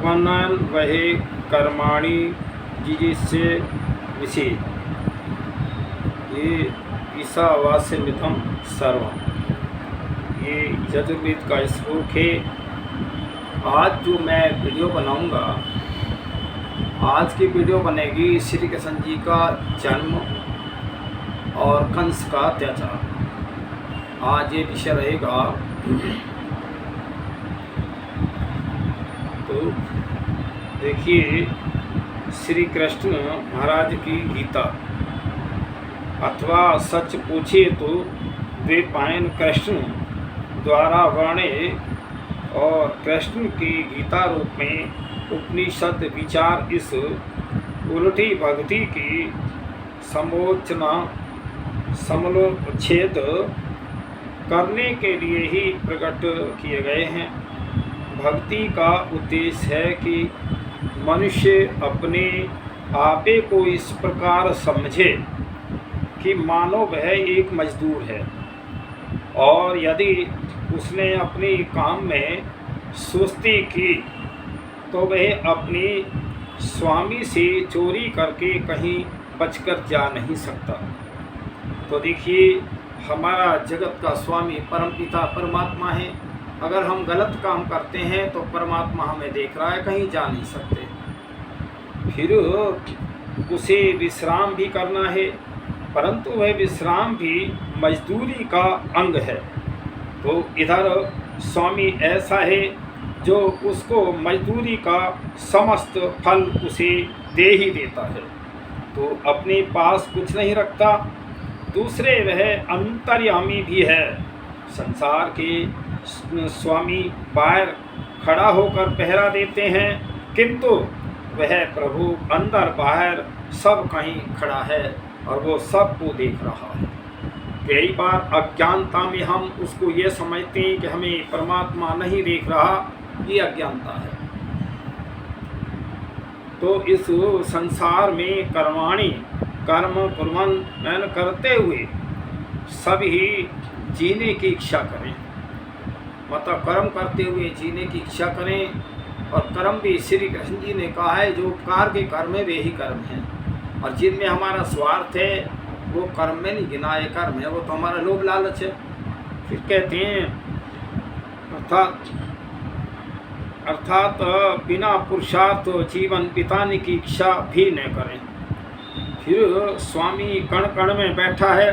कर्मणन वहे कर्माणि जिजिस्य विषेद। ये ईशावास्यमिदं सर्वम, ये यजुर्वेद का श्लोक है। आज जो मैं वीडियो बनाऊंगा, आज की वीडियो बनेगी श्री कृष्ण जी का जन्म और कंस का अत्याचार। आज ये विषय रहेगा। तो देखिए, श्री कृष्ण महाराज की गीता, अथवा सच पूछे तो द्वैपायन कृष्ण द्वारा वर्णे और कृष्ण की गीता रूप में उपनिषद विचार इस उल्टी भक्ति की समोचना समलोच्छेद करने के लिए ही प्रकट किए गए हैं। भक्ति का उद्देश्य है कि मनुष्य अपने आपे को इस प्रकार समझे कि मानो वह एक मजदूर है, और यदि उसने अपने काम में सुस्ती की तो वह अपने स्वामी से चोरी करके कहीं बचकर जा नहीं सकता। तो देखिए, हमारा जगत का स्वामी परमपिता परमात्मा है। अगर हम गलत काम करते हैं तो परमात्मा हमें देख रहा है, कहीं जा नहीं सकते। फिर उसे विश्राम भी करना है, परंतु वह विश्राम भी मजदूरी का अंग है। तो इधर स्वामी ऐसा है जो उसको मजदूरी का समस्त फल उसे दे ही देता है, तो अपने पास कुछ नहीं रखता। दूसरे वह अंतर्यामी भी है। संसार के स्वामी बाहर खड़ा होकर पहरा देते हैं, किंतु वह प्रभु अंदर बाहर सब कहीं खड़ा है और वो सबको देख रहा है। कई बार अज्ञानता में हम उसको ये समझते हैं कि हमें परमात्मा नहीं देख रहा, ये अज्ञानता है। तो इस संसार में कर्माणि कर्म कुर्वन् करते हुए सभी जीने की इच्छा करें, मतलब कर्म करते हुए जीने की इच्छा करें। और कर्म भी श्री कृष्ण जी ने कहा है, जो उपकार के कर्म है वे ही कर्म हैं, और जिनमें हमारा स्वार्थ है वो कर्म में नहीं गिना है, कर्म है, वो तो हमारा लोभ लालच है। फिर कहते हैं अर्थात बिना पुरुषार्थ जीवन बिताने की इच्छा भी न करें। फिर स्वामी कण कण में बैठा है।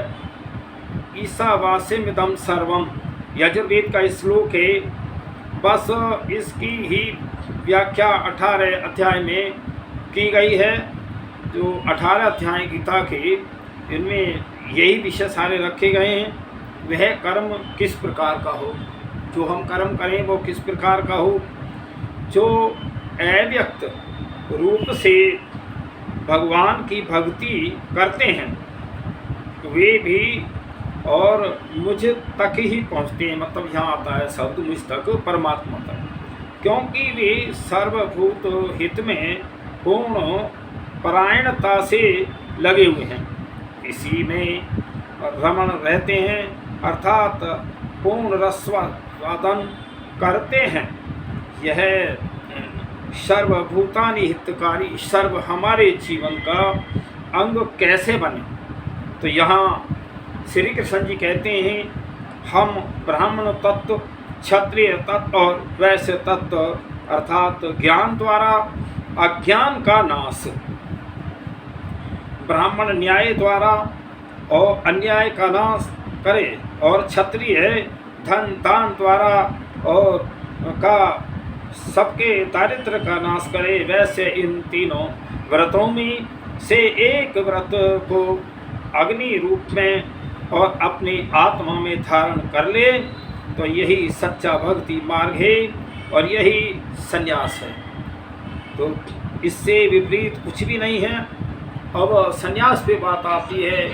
ईशावास्यमिदं सर्वम यजुर्वेद का श्लोक है। बस इसकी ही व्याख्या 18 अध्याय में की गई है। जो 18 अध्याय गीता के, इनमें यही विषय सारे रखे गए हैं। वह कर्म किस प्रकार का हो, जो हम कर्म करें वो किस प्रकार का हो। जो अव्यक्त रूप से भगवान की भक्ति करते हैं वे भी और मुझ तक ही पहुँचते हैं, मतलब यहाँ आता है शब्द मुझ तक, परमात्मा तक, क्योंकि वे सर्वभूत हित में पूर्ण परायणता से लगे हुए हैं, इसी में रमण रहते हैं, अर्थात पूर्ण रसवादन करते हैं। यह सर्वभूतानि हितकारी सर्व हमारे जीवन का अंग कैसे बने। तो यहाँ श्री कृष्ण जी कहते हैं, हम ब्राह्मण तत्व, क्षत्रिय तत्व और वैश्य तत्व, अर्थात ज्ञान द्वारा अज्ञान का नाश, ब्राह्मण न्याय द्वारा और अन्याय का नाश करे, और क्षत्रिय धन दान द्वारा और का सबके दारिद्र्य का नाश करे। वैसे इन तीनों व्रतों में से एक व्रत को अग्नि रूप में और अपनी आत्मा में धारण कर ले तो यही सच्चा भक्ति मार्ग है और यही संन्यास है। तो इससे विपरीत कुछ भी नहीं है। अब संन्यास पे बात आती है।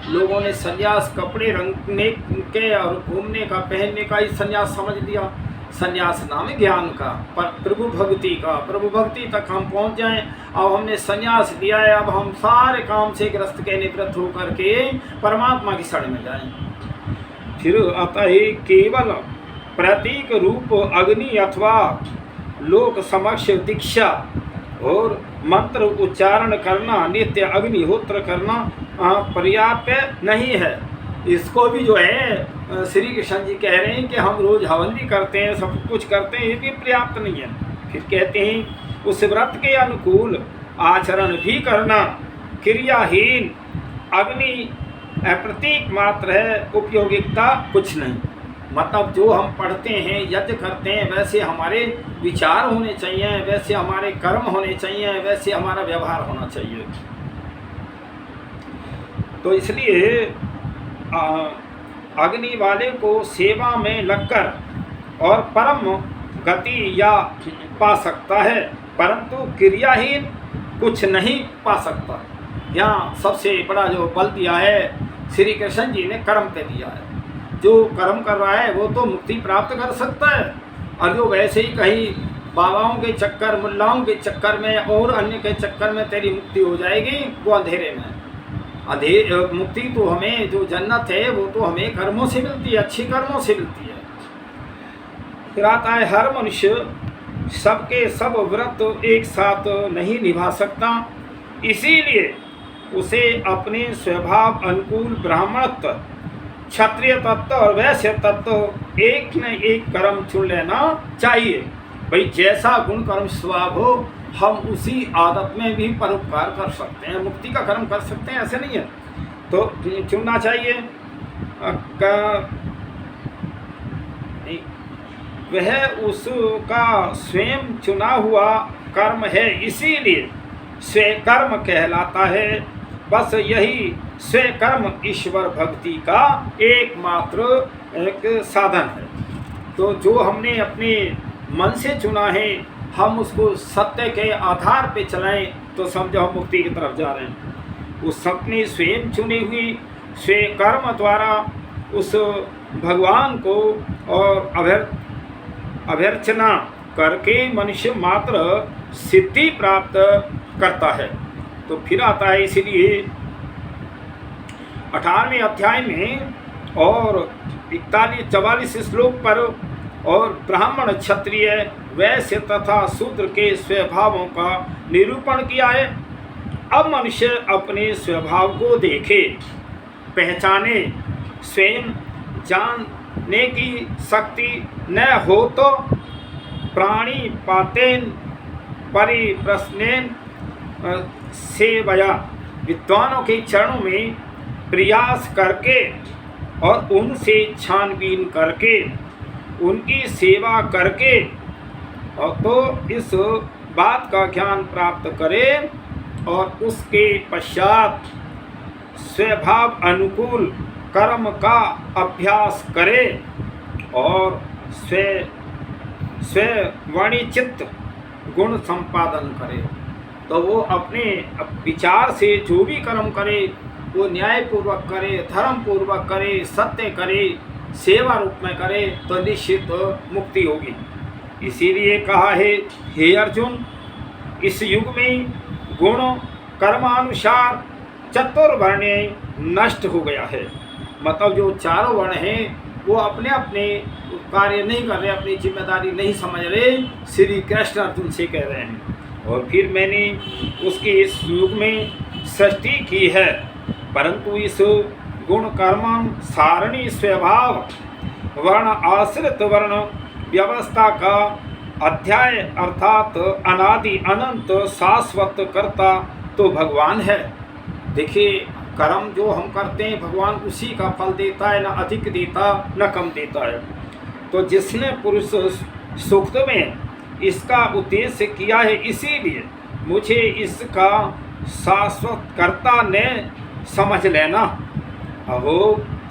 लोगों ने संन्यास कपड़े रंगने के और घूमने का, पहनने का ही संन्यास समझ लिया। संन्यास नाम है ज्ञान का, पर प्रभु भक्ति का, प्रभु भक्ति तक हम पहुंच जाएं। अब हमने संन्यास लिया है, अब हम सारे काम से ग्रस्त के निवृत्त होकर के परमात्मा की शरण में जाएं। फिर आता है केवल प्रतीक रूप अग्नि अथवा लोक समक्ष दीक्षा और मंत्र उच्चारण करना, नित्य अग्निहोत्र करना पर्याप्त नहीं है। इसको भी जो है श्री कृष्ण जी कह रहे हैं कि हम रोज हवन भी करते हैं, सब कुछ करते हैं, ये भी पर्याप्त नहीं है। फिर कहते हैं उस व्रत के अनुकूल आचरण भी करना क्रियाहीन अग्नि प्रतीक मात्र है, उपयोगिकता कुछ नहीं। मतलब जो हम पढ़ते हैं, यज्ञ करते हैं, वैसे हमारे विचार होने चाहिए, वैसे हमारे कर्म होने चाहिए, वैसे हमारा व्यवहार होना चाहिए। तो इसलिए अग्नि वाले को सेवा में लगकर और परम गति या पा सकता है, परंतु क्रियाहीन कुछ नहीं पा सकता। यहाँ सबसे बड़ा जो बल दिया है श्री कृष्ण जी ने कर्म पे दिया है। जो कर्म कर रहा है वो तो मुक्ति प्राप्त कर सकता है, और जो वैसे ही कहीं बाबाओं के चक्कर, मुल्लाओं के चक्कर में और अन्य के चक्कर में तेरी मुक्ति हो जाएगी, वो अंधेरे में। मुक्ति तो हमें, जो जन्नत है वो तो हमें कर्मों से मिलती है, अच्छी कर्मों से मिलती है। फिर आता है हर मनुष्य सबके सब व्रत एक साथ नहीं निभा सकता, इसीलिए उसे अपने स्वभाव अनुकूल ब्राह्मणत्व, क्षत्रिय तत्व और वैश्य तत्व एक न एक कर्म चुन लेना चाहिए। भाई जैसा गुण कर्म स्वभाव हो, हम उसी आदत में भी परोपकार कर सकते हैं, मुक्ति का कर्म कर सकते हैं, ऐसे नहीं है। तो चुनना चाहिए। वह उसका स्वयं चुना हुआ कर्म है, इसीलिए स्वकर्म कहलाता है। बस यही स्वकर्म ईश्वर भक्ति का एकमात्र एक साधन है। तो जो हमने अपने मन से चुना है, हम उसको सत्य के आधार पे चलाएं तो समझो हम मुक्ति की तरफ जा रहे हैं। उस अपने स्वयं चुनी हुई स्वकर्म द्वारा उस भगवान को और अभ्यर्चना करके मनुष्य मात्र सिद्धि प्राप्त करता है। तो फिर आता है, इसीलिए 18वें अध्याय में और 41-44 श्लोक पर और ब्राह्मण, क्षत्रिय, वैश्य तथा शूद्र के स्वभावों का निरूपण किया है। अब मनुष्य अपने स्वभाव को देखे, पहचाने, स्वयं जानने की शक्ति न हो तो प्राणी पातेन परिप्रश्नेन सेवया, विद्वानों के चरणों में प्रयास करके और उनसे छानबीन करके उनकी सेवा करके और तो इस बात का ज्ञान प्राप्त करे और उसके पश्चात स्वभाव अनुकूल कर्म का अभ्यास करे और स्ववाणिचित्त गुण संपादन करे। तो वो अपने विचार से जो भी कर्म करे वो न्यायपूर्वक करे, धर्म पूर्वक करे, सत्य करे, सेवा रूप में करे, तो निश्चित मुक्ति होगी। इसीलिए कहा है, हे अर्जुन, इस युग में गुण कर्मानुसार चतुर्वर्ण नष्ट हो गया है। मतलब जो चारों वर्ण हैं वो अपने अपने कार्य नहीं कर रहे, अपनी जिम्मेदारी नहीं समझ रहे, श्री कृष्ण अर्जुन से कह रहे हैं। और फिर मैंने उसके इस युग में सृष्टि की है, परंतु इस गुण कर्म सारणी स्वभाव वर्ण आश्रित वर्ण व्यवस्था का अध्याय अर्थात अनादि अनंत शाश्वत कर्ता तो भगवान है। देखिए, कर्म जो हम करते हैं भगवान उसी का फल देता है, न अधिक देता न कम देता है। तो जिसने पुरुष सूक्त में इसका उद्देश्य किया है, इसीलिए मुझे इसका शाश्वत कर्ता ने समझ लेना। अहो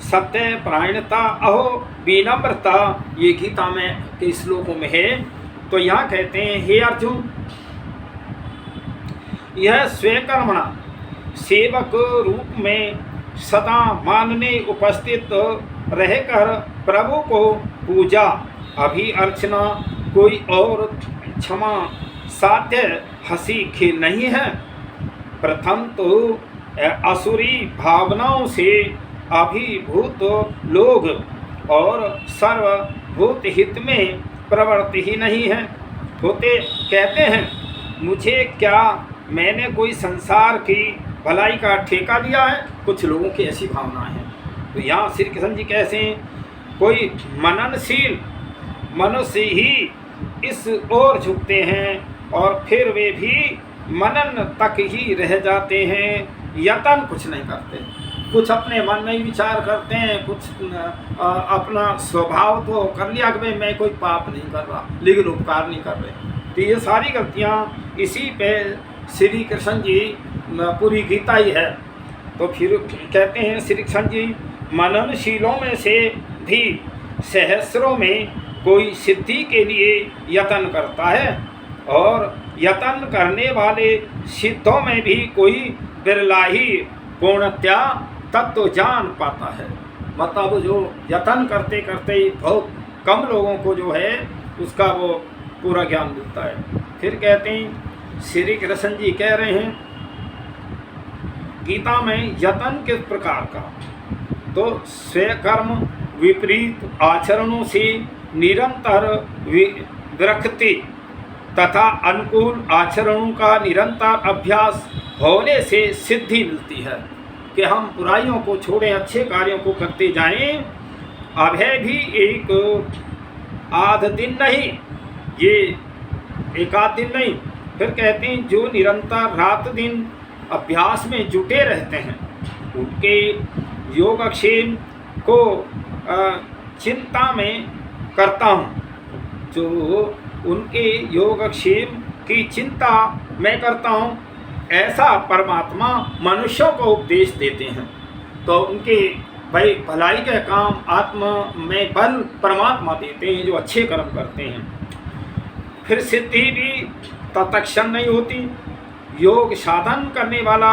सत्य परायणता, अहो विनम्रता, ये गीता में के श्लोकों में है। तो यहाँ कहते हैं, हे अर्जुन, यह स्वकर्मणा सेवक रूप में सदा मानने उपस्थित रहकर प्रभु को पूजा, अभी अर्चना कोई और क्षमा साध्य हंसी खेल नहीं है। प्रथम तो असुरी भावनाओं से अभिभूत लोग और सर्वभूत हित में प्रवृत्ति ही नहीं है। होते कहते हैं, मुझे क्या मैंने कोई संसार की भलाई का ठेका दिया है। कुछ लोगों की ऐसी भावनाएं हैं। तो यहाँ श्री कृष्ण जी कैसे हैं, कोई मननशील मनुष्य ही इस ओर झुकते हैं और फिर वे भी मनन तक ही रह जाते हैं, यतन कुछ नहीं करते। कुछ अपने मन में ही विचार करते हैं, कुछ अपना स्वभाव तो कर लिया कि भाई मैं कोई पाप नहीं कर रहा, लेकिन उपकार नहीं कर रहे। तो ये सारी गलतियाँ इसी पे श्री कृष्ण जी पूरी गीता ही है। तो फिर कहते हैं श्री कृष्ण जी, मननशीलों में से भी सहस्रों में कोई सिद्धि के लिए यत्न करता है, और यत्न करने वाले सिद्धों में भी कोई बिरला ही पूर्णतया तत्व जान पाता है। मतलब जो यत्न करते करते ही बहुत कम लोगों को जो है उसका वो पूरा ज्ञान मिलता है। फिर कहते हैं श्री कृष्ण जी कह रहे हैं गीता में यत्न किस प्रकार का, तो स्वकर्म विपरीत आचरणों से निरंतर विरक्ति तथा अनुकूल आचरणों का निरंतर अभ्यास होने से सिद्धि मिलती है कि हम बुराइयों को छोड़ें, अच्छे कार्यों को करते जाएं। अब है भी एक आध दिन नहीं, ये एक आध दिन नहीं। फिर कहते हैं जो निरंतर रात दिन अभ्यास में जुटे रहते हैं, उनके योगक्षेम को चिंता में करता हूँ। जो उनके योगक्षेम की चिंता मैं करता हूँ, ऐसा परमात्मा मनुष्यों को उपदेश देते हैं। तो उनके भाई भलाई के काम आत्मा में बल परमात्मा देते हैं जो अच्छे कर्म करते हैं। फिर सिद्धि भी तत्क्षण नहीं होती। योग साधन करने वाला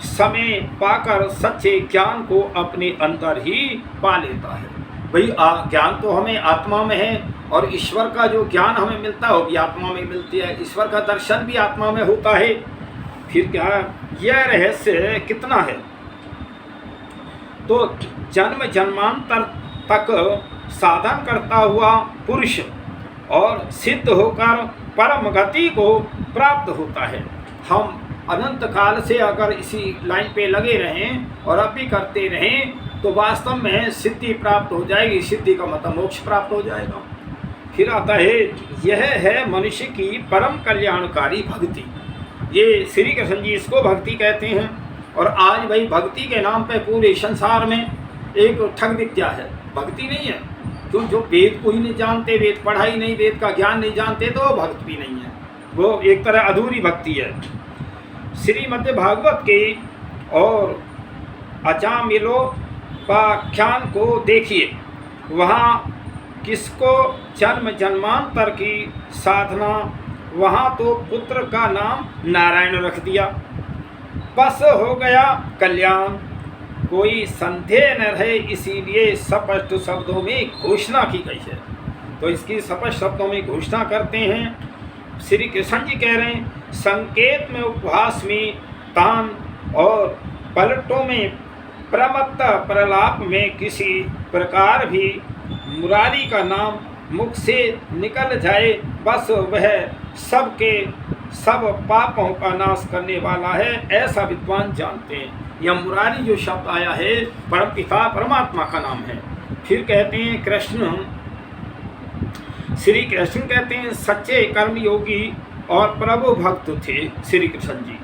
समय पाकर सच्चे ज्ञान को अपने अंदर ही पा लेता है। भाई ज्ञान तो हमें आत्मा में है, और ईश्वर का जो ज्ञान हमें मिलता है वो भी आत्मा में मिलती है, ईश्वर का दर्शन भी आत्मा में होता है। फिर क्या यह रहस्य कितना है, तो जन्म जन्मांतर तक साधन करता हुआ पुरुष और सिद्ध होकर परम गति को प्राप्त होता है। हम अनंत काल से अगर इसी लाइन पे लगे रहें और अब भी करते रहें तो वास्तव में सिद्धि प्राप्त हो जाएगी। सिद्धि का मतलब मोक्ष प्राप्त हो जाएगा। फिर आता है यह है मनुष्य की परम कल्याणकारी भक्ति। ये श्री कृष्ण जी इसको भक्ति कहते हैं। और आज भाई भक्ति के नाम पे पूरे संसार में एक ठग विद्या है, भक्ति नहीं है। तो जो वेद को ही नहीं जानते, वेद पढ़ाई नहीं, वेद का ज्ञान नहीं जानते, तो वो भक्त भी नहीं है, वो एक तरह अधूरी भक्ति है। श्रीमद् भागवत के और अजामिलोपाख्यान को देखिए, वहाँ किसको जन्म जन्मांतर की साधना, वहाँ तो पुत्र का नाम नारायण रख दिया, बस हो गया कल्याण, कोई संदेह न रहे। इसीलिए स्पष्ट शब्दों में घोषणा की गई है। तो इसकी स्पष्ट शब्दों में घोषणा करते हैं। श्री कृष्ण जी कह रहे हैं संकेत में, उपहास में, तान और पलटों में, प्रमत्त प्रलाप में किसी प्रकार भी मुरारी का नाम मुख से निकल जाए, बस वह सबके सब पापों का नाश करने वाला है, ऐसा विद्वान जानते हैं। यह मुरारी जो शब्द आया है परमपिता परमात्मा का नाम है। फिर कहते हैं कृष्ण, श्री कृष्ण कहते हैं सच्चे कर्मयोगी और प्रभु भक्त थे श्री कृष्ण जी।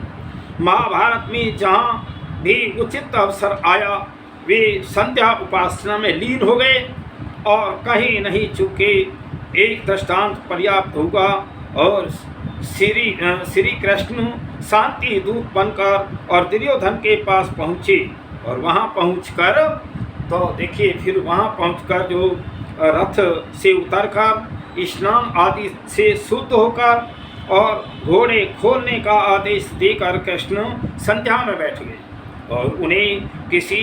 महाभारत में जहाँ भी उचित अवसर आया वे संध्या उपासना में लीन हो गए और कहीं नहीं चुके। एक दृष्टांत पर्याप्त होगा। और श्री कृष्ण शांति दूत बनकर और दुर्योधन के पास पहुँचे, और वहाँ पहुँचकर तो देखिए फिर वहाँ पहुँचकर जो रथ से उतरकर स्नान आदि से शुद्ध होकर और घोड़े खोलने का आदेश देकर कृष्ण संध्या में बैठ गए। और उन्हें किसी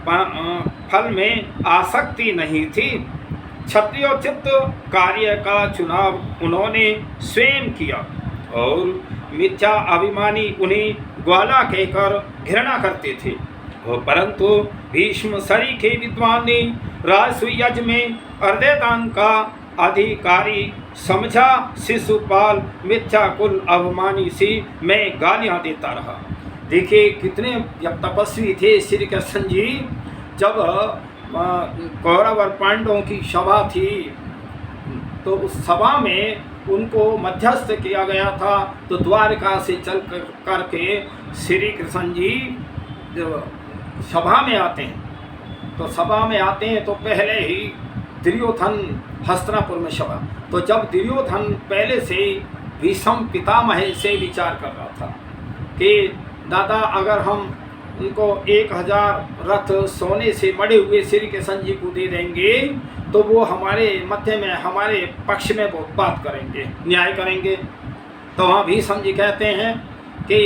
फल में आसक्ति नहीं थी। क्षत्रियोचित कार्य का चुनाव उन्होंने स्वयं किया और मिथ्या अभिमानी उन्हें ग्वाला कहकर घृणा करते थे। परंतु भीष्म सरी के विद्वान ने राजसूय यज्ञ में अर्धदान का अधिकारी समझा शिशुपाल, मिथ्या कुल अभिमानी सी मैं गालियां देता रहा। देखिए कितने तपस्वी थे श्री कृष्ण जी। जब कौरव और पांडवों की सभा थी तो उस सभा में उनको मध्यस्थ किया गया था। तो द्वारका से चल करके श्री कृष्ण जी जब सभा में आते हैं तो सभा में आते हैं तो पहले ही दुर्योधन हस्तिनापुर में सभा। तो जब दुर्योधन पहले से भीष्म पितामह से विचार कर रहा था कि दादा अगर हम उनको 1000 रथ सोने से मढ़े हुए श्री कृष्ण जी को दे देंगे तो वो हमारे मध्य में हमारे पक्ष में बहुत बात करेंगे, न्याय करेंगे। तो वहाँ भीष्म जी कहते हैं कि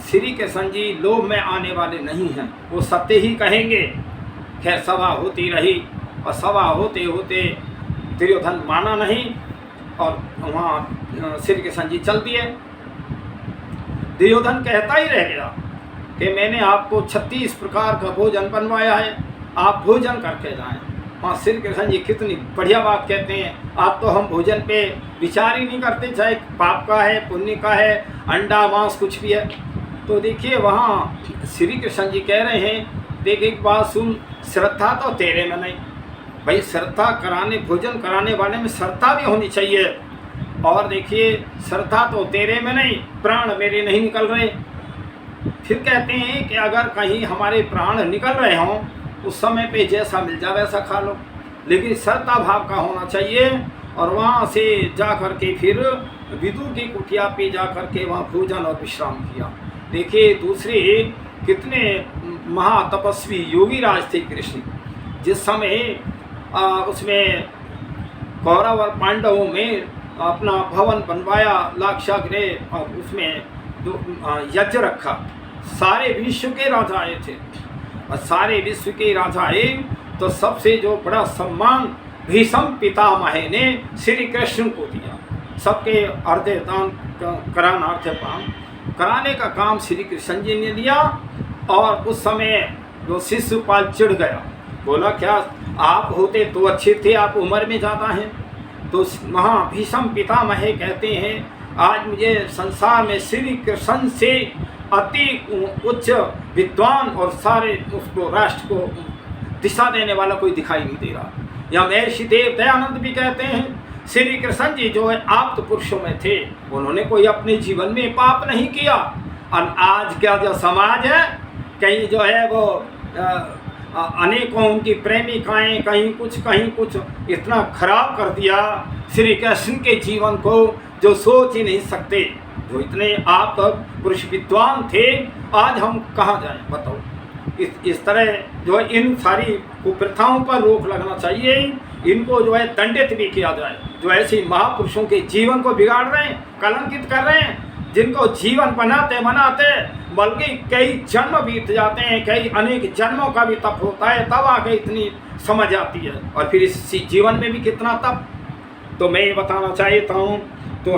श्री कृष्ण जी लोभ में आने वाले नहीं हैं, वो सत्य ही कहेंगे। खैर सभा होती रही और सभा होते होते दुर्योधन माना नहीं और वहाँ श्री कृष्ण जी चल दिए। दुर्योधन कहता ही रह गया कि मैंने आपको 36 प्रकार का भोजन बनवाया है, आप भोजन करके जाएं। हाँ श्री कृष्ण जी कितनी बढ़िया बात कहते हैं, आप तो हम भोजन पे विचार ही नहीं करते, चाहे पाप का है पुण्य का है, अंडा मांस कुछ भी है। तो देखिए वहाँ श्री कृष्ण जी कह रहे हैं देख एक बात सुन, श्रद्धा तो तेरे में नहीं भाई, श्रद्धा कराने भोजन कराने वाले में श्रद्धा भी होनी चाहिए। और देखिए श्रद्धा तो तेरे में नहीं, प्राण मेरे नहीं निकल रहे। फिर कहते हैं कि अगर कहीं हमारे प्राण निकल रहे हों उस समय पे जैसा मिल जाए वैसा खा लो, लेकिन श्रद्धा भाव का होना चाहिए। और वहाँ से जा कर के फिर विदुर की कुटिया पे जा कर के वहाँ भोजन और विश्राम किया। देखिए दूसरे कितने महातपस्वी योगीराज थे कृष्ण। जिस समय उसमें कौरव और पांडवों में अपना भवन बनवाया लाक्षागृह और उसमें यज्ञ रखा, सारे विश्व के राजा आए थे और सारे विश्व के राजा आए तो सबसे जो बड़ा सम्मान भीष्म पितामह ने श्री कृष्ण को दिया। सबके अर्धे दान कराना अर्धपान कराने का काम श्री कृष्ण जी ने दिया। और उस समय जो शिशुपाल चिढ़ गया, बोला क्या आप होते तो अच्छे थे, आप उम्र में ज़्यादा हैं। तो वहाँ भीष्म पितामह कहते हैं आज मुझे संसार में श्री कृष्ण से अति उच्च विद्वान और सारे उसको राष्ट्र को दिशा देने वाला कोई दिखाई नहीं दे रहा। या महर्षि देव दयानंद भी कहते हैं श्री कृष्ण जी जो है आप तो पुरुषों में थे, उन्होंने कोई अपने जीवन में पाप नहीं किया। और आज का जो समाज है कहीं जो है वो अनेकों उनकी प्रेमिकाएं कहीं कुछ इतना खराब कर दिया श्री कृष्ण के जीवन को जो सोच ही नहीं सकते। जो इतने आप तक पुरुष विद्वान थे, आज हम कहाँ जाएं बताओ। इस तरह जो है इन सारी कुप्रथाओं पर रोक लगना चाहिए, इनको जो है दंडित भी किया जाए जो ऐसे महापुरुषों के जीवन को बिगाड़ रहे हैं, कलंकित कर रहे हैं, जिनको जीवन बनाते बल्कि कई जन्म बीत जाते हैं, कई अनेक जन्मों का भी तप होता है, तब आके इतनी समझ आती है। और फिर इस जीवन में भी कितना तप। तो मैं ये बताना चाहता हूँ तो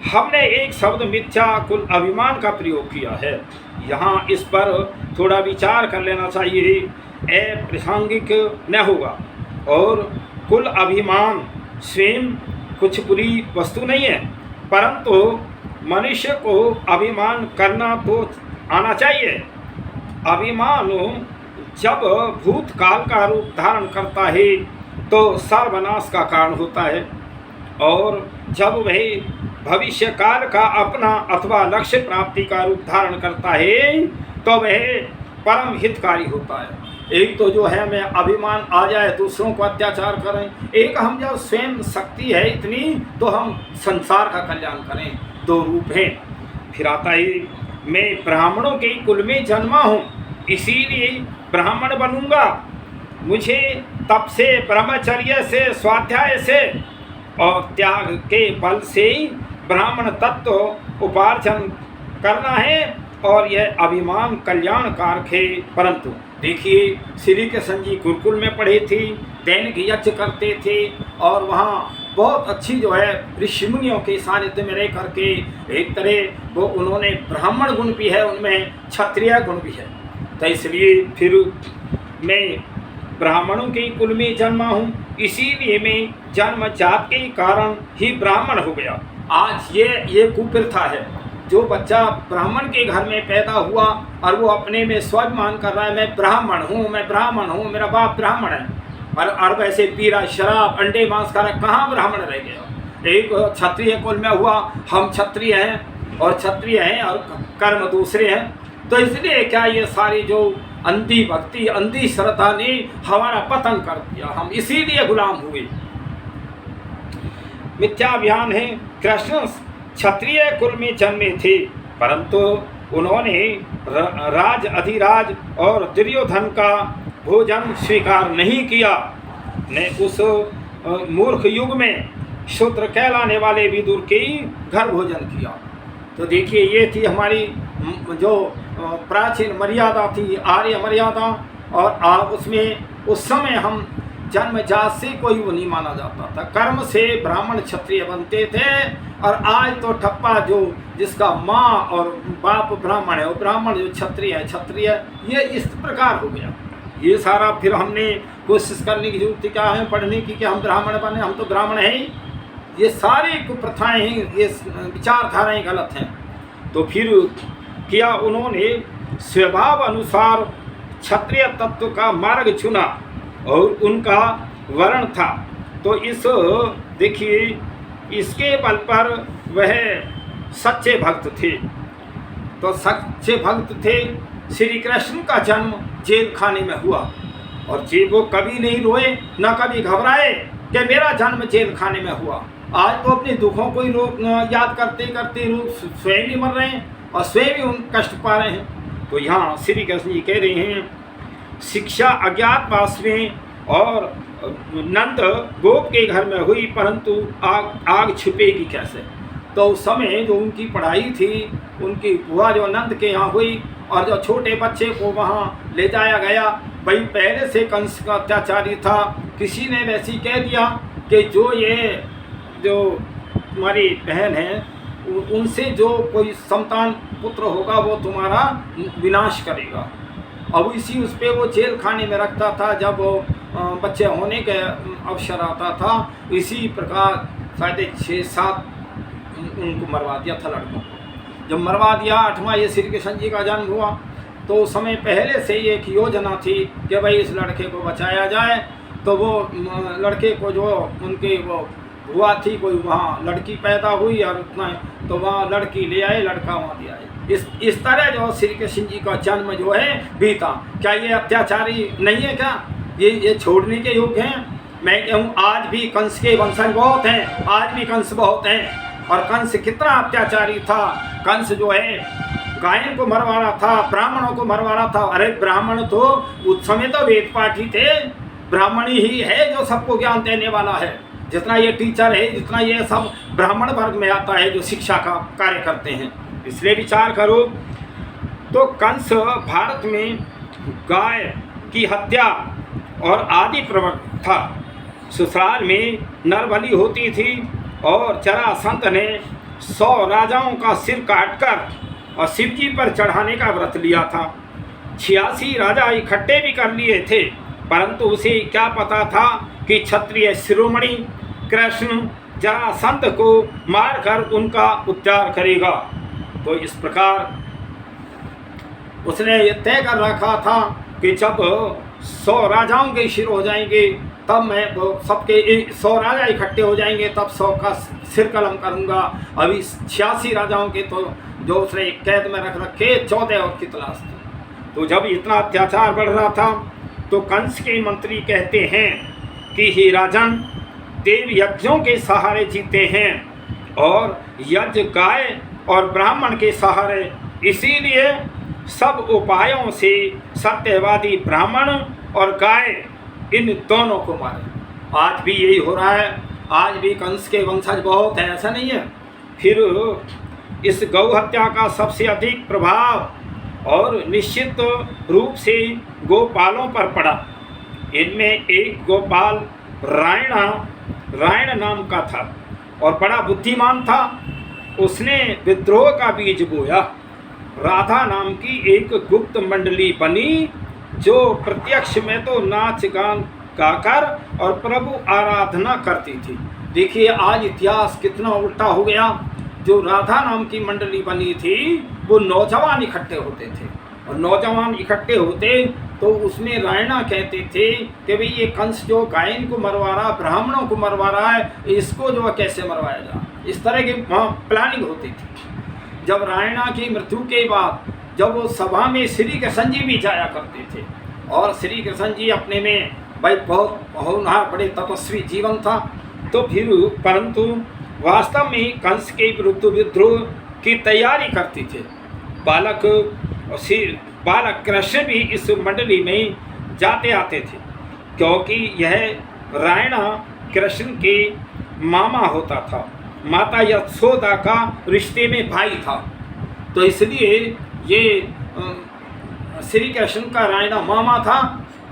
हमने एक शब्द मिथ्या कुल अभिमान का प्रयोग किया है। यहाँ इस पर थोड़ा विचार कर लेना चाहिए, अप्रासंगिक न होगा। और कुल अभिमान स्वयं कुछ बुरी वस्तु नहीं है, परंतु मनुष्य को अभिमान करना तो आना चाहिए। अभिमान जब भूतकाल का रूप धारण करता है तो सर्वनाश का कारण होता है, और जब वह भविष्य काल का अपना अथवा लक्ष्य प्राप्ति का रूप धारण करता है तो वह परम हितकारी होता है। एक तो जो है मैं अभिमान आ जाए दूसरों को अत्याचार करें, एक हम जब स्वयं शक्ति है इतनी तो हम संसार का कल्याण करें, दो रूप हैं। फिर आता है मैं ब्राह्मणों के कुल में जन्मा हूँ इसीलिए ब्राह्मण बनूंगा, मुझे तप से ब्रह्मचर्य से स्वाध्याय से और त्याग के बल से ब्राह्मण तत्व उपार्जन करना है, और यह अभिमान कल्याण कारक है। परंतु देखिए श्री कृष्ण जी गुरुकुल में पढ़े थे, दैनिक यज्ञ करते थे और वहाँ बहुत अच्छी जो है ऋषि मुनियों के सानिध्य में रह करके एक तरह वो उन्होंने ब्राह्मण गुण भी है, उनमें क्षत्रिय गुण भी है। तो इसलिए फिर मैं ब्राह्मणों के कुल में जन्मा हूँ, इसीलिए मैं जन्म जात के कारण ही ब्राह्मण हो गया। आज ये कुप्रथा है, जो बच्चा ब्राह्मण के घर में पैदा हुआ और वो अपने में स्वाभिमान कर रहा है, मैं ब्राह्मण हूँ, मेरा बाप ब्राह्मण है, और वैसे पीरा शराब अंडे मांस खा, कहाँ ब्राह्मण रह गया। एक क्षत्रिय कुल में हुआ, हम क्षत्रिय हैं और कर्म दूसरे हैं। तो इसलिए क्या ये सारी जो अंधी भक्ति अंधी श्रद्धा ने हमारा पतन कर दिया, हम इसीलिए गुलाम हुए। मिथ्याभिमान है। कृष्ण क्षत्रिय कुल में जन्मे थे, परंतु उन्होंने राज अधिराज और दुर्योधन का भोजन स्वीकार नहीं किया। ने उस मूर्ख युग में शूद्र कहलाने वाले विदुर के ही घर भोजन किया। तो देखिए, ये थी हमारी जो प्राचीन मर्यादा थी, आर्य मर्यादा, और उसमें उस समय हम जन्मजात से कोई वो नहीं माना जाता था, कर्म से ब्राह्मण क्षत्रिय बनते थे। और आज तो ठप्पा जो जिसका माँ और बाप ब्राह्मण है, वो ब्राह्मण जो क्षत्रिय है क्षत्रिय, ये इस प्रकार हो गया। ये सारा फिर हमने कोशिश करने की जरूरत क्या है पढ़ने की कि हम ब्राह्मण बने, हम तो ब्राह्मण हैं ही। ये सारी कुप्रथाएं हैं, ये विचारधाराएं गलत हैं। तो फिर किया उन्होंने स्वभाव अनुसार क्षत्रिय तत्व का मार्ग चुना और उनका वर्ण था। तो इस देखिए, इसके बल पर वह सच्चे भक्त थे। तो सच्चे भक्त थे। श्री कृष्ण का जन्म जेल खाने में हुआ, और वो कभी नहीं रोए न कभी घबराए कि मेरा जन्म जेल खाने में हुआ। आज तो अपने दुखों को ही लोग याद करते करते लोग स्वयं ही मर रहे हैं और स्वयं ही उन कष्ट पा रहे हैं। तो यहाँ श्री कृष्ण जी कह रहे हैं, शिक्षा अज्ञातवास में और नंद गोप के घर में हुई, परंतु आग छिपेगी कैसे। तो उस समय जो उनकी पढ़ाई थी, उनकी बुआ जो नंद के यहाँ हुई, और जो छोटे बच्चे को वहाँ ले जाया गया, भाई पहले से कंस का अत्याचारी था। किसी ने वैसी कह दिया कि जो तुम्हारी बहन है, उनसे जो कोई संतान पुत्र होगा वो तुम्हारा विनाश करेगा। अब इसी उस पर वो जेल खाने में रखता था। जब बच्चे होने के अवसर आता था, इसी प्रकार शायद 6-7 उनको मरवा दिया था लड़कों को। जब मरवा दिया, 8वां ये श्री कृष्ण जी का जन्म हुआ, तो उस समय पहले से ही एक योजना थी कि भाई इस लड़के को बचाया जाए। तो वो लड़के को जो उनके वो हुआ थी, कोई वहाँ लड़की पैदा हुई और उतना, तो वहाँ लड़की ले आए, लड़का वहाँ ले आए। इस तरह जो श्री कृष्ण जी का जन्म जो है बीता। क्या ये अत्याचारी नहीं है? क्या ये छोड़ने के योग्य हैं? मैं कहूँ आज भी कंस के वंशज बहुत हैं, आज भी कंस बहुत हैं। और कंस कितना अत्याचारी था। कंस जो है गायन को मरवा रहा था, ब्राह्मणों को मरवा रहा था। अरे ब्राह्मण तो उस समय तो वेद पाठी थे, ब्राह्मण ही है जो सबको ज्ञान देने वाला है। जितना ये टीचर है, जितना ये सब ब्राह्मण वर्ग में आता है जो शिक्षा का कार्य करते हैं। इसलिए विचार करो, तो कंस भारत में गाय की हत्या और आदि प्रवक्ता था। ससुराल में नरबलि होती थी, और जरासंध ने 100 राजाओं का सिर काटकर और शिव जी पर चढ़ाने का व्रत लिया था। 86 राजा इकट्ठे भी कर लिए थे, परंतु उसे क्या पता था कि क्षत्रिय शिरोमणि कृष्ण जरासंध को मारकर उनका उद्धार करेगा। तो इस प्रकार उसने ये तय कर रखा था कि जब 100 राजाओं के शिर हो जाएंगे, तब मैं सबके 100 राजा इकट्ठे हो जाएंगे, तब 100 का सिर कलम करूँगा। अभी 86 राजाओं के तो जो उसने कैद में रख रखे, 14 और की तलाश थी। तो जब इतना अत्याचार बढ़ रहा था, तो कंस के मंत्री कहते हैं कि हे राजन, देव यज्ञों के सहारे जीते हैं और यज्ञ गाय और ब्राह्मण के सहारे, इसीलिए सब उपायों से सत्यवादी ब्राह्मण और गाय इन दोनों को मारे। आज भी यही हो रहा है, आज भी कंस के वंशज बहुत हैं, ऐसा नहीं है। फिर इस गौ हत्या का सबसे अधिक प्रभाव और निश्चित रूप से गोपालों पर पड़ा। इनमें एक गोपाल रायण नाम का था और बड़ा बुद्धिमान था। उसने विद्रोह का बीज बोया। राधा नाम की एक गुप्त मंडली बनी, जो प्रत्यक्ष में तो नाच गान गाकर और प्रभु आराधना करती थी। देखिए आज इतिहास कितना उल्टा हो गया। जो राधा नाम की मंडली बनी थी वो नौजवान इकट्ठे होते थे, और नौजवान इकट्ठे होते तो उसमें रायणा कहते थे कि भाई ये कंस जो गायन को मरवा रहा, ब्राह्मणों को मरवा रहा है, इसको जो है कैसे मरवाया जाए। इस तरह की वहाँ प्लानिंग होती थी। जब रायणा की मृत्यु के बाद जब वो सभा में श्री कृष्ण जी भी जाया करते थे, और श्री कृष्ण जी अपने में भाई बहुत होनहार बड़े तपस्वी जीवन था, तो फिर परंतु वास्तव में कंस के विरुद्ध विद्रोह की तैयारी करते थे। बालक कृष्ण भी इस मंडली में जाते आते थे, क्योंकि यह रायणा कृष्ण के मामा होता था, माता यशोदा का रिश्ते में भाई था। तो इसलिए ये श्री कृष्ण का रायणा मामा था।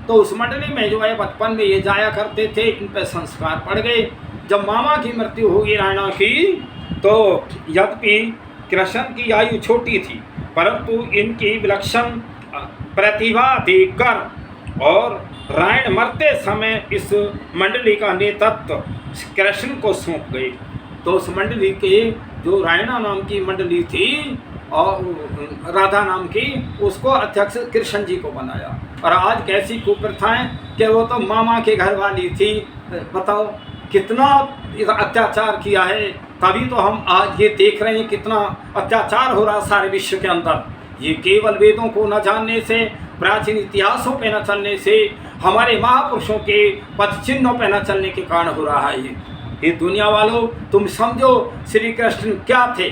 तो उस मंडली में जो है बचपन में ये जाया करते थे, इन पर संस्कार पड़ गए। जब मामा की मृत्यु होगी रायणा की, तो यद्यपि कृष्ण की आयु छोटी थी, परंतु इनकी विलक्षण प्रतिभा देखकर और रायण मरते समय इस मंडली का नेतृत्व कृष्ण को सौंप गए। तो उस मंडली के जो रायणा नाम की मंडली थी और राधा नाम की, उसको अध्यक्ष कृष्ण जी को बनाया। और आज कैसी कुप्रथाएं कि वो तो मामा के घर वाली थी। बताओ कितना अत्याचार किया है, तभी तो हम आज ये देख रहे हैं कितना अत्याचार हो रहा सारे विश्व के अंदर। ये केवल वेदों को न जानने से, प्राचीन इतिहासों पे न चलने से, हमारे महापुरुषों के पद चिन्हों पे न चलने के कारण हो रहा है। ये दुनिया वालों तुम समझो श्री कृष्ण क्या थे।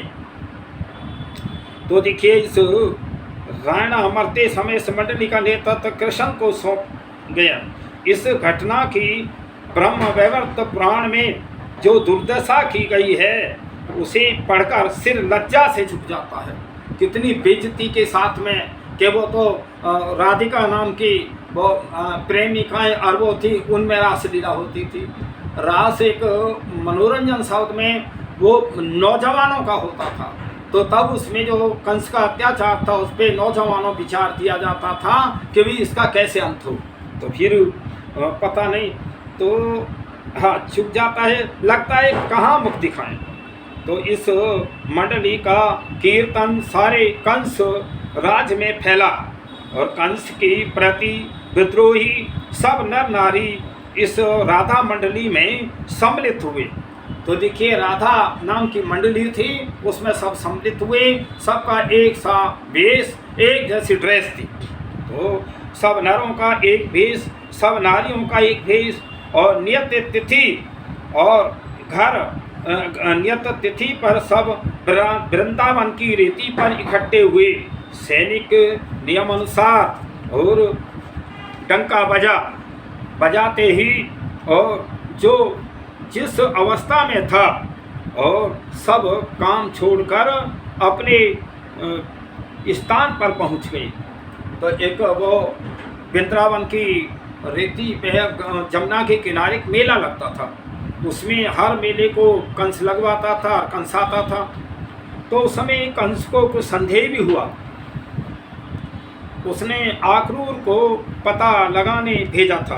तो देखिए इस रायणा मरते समय इस मंडली का नेतृत्व कृष्ण को सौंप गया। इस घटना की ब्रह्म वैवर्त पुराण में जो दुर्दशा की गई है उसे पढ़कर सिर लज्जा से झुक जाता है। कितनी बेइज्जती के साथ में कि वो तो राधिका नाम की वो प्रेमिकाएं अरबों थी, उनमें रासलीला होती थी। रास एक मनोरंजन शब्द में वो नौजवानों का होता था। तो तब उसमें जो कंस का अत्याचार था उस पर नौजवानों विचार दिया जाता था कि भी इसका कैसे अंत हो। तो फिर पता नहीं, तो हाँ चुप जाता है, लगता है कहाँ मुख दिखाएं। तो इस मंडली का कीर्तन सारे कंस राज में फैला, और कंस की प्रति विद्रोही सब नर नारी इस राधा मंडली में सम्मिलित हुए। तो देखिए राधा नाम की मंडली थी, उसमें सब सम्मिलित हुए, सबका एक सा वेश, एक जैसी ड्रेस थी। तो सब नरों का एक वेश, सब नारियों का एक वेश, और नियत तिथि और घर नियत तिथि पर सब वृंदावन की रेती पर इकट्ठे हुए सैनिक नियमानुसार और डंका बजाते ही, और जो जिस अवस्था में था और सब काम छोड़कर अपने स्थान पर पहुंच गए। तो एक वो वृंदावन की रेती पे जमुना के किनारे मेला लगता था, उसमें हर मेले को कंस लगवाता था और कंस आता था। तो उस समय कंस को कुछ संदेह भी हुआ। उसने आक्रूर को पता लगाने भेजा था,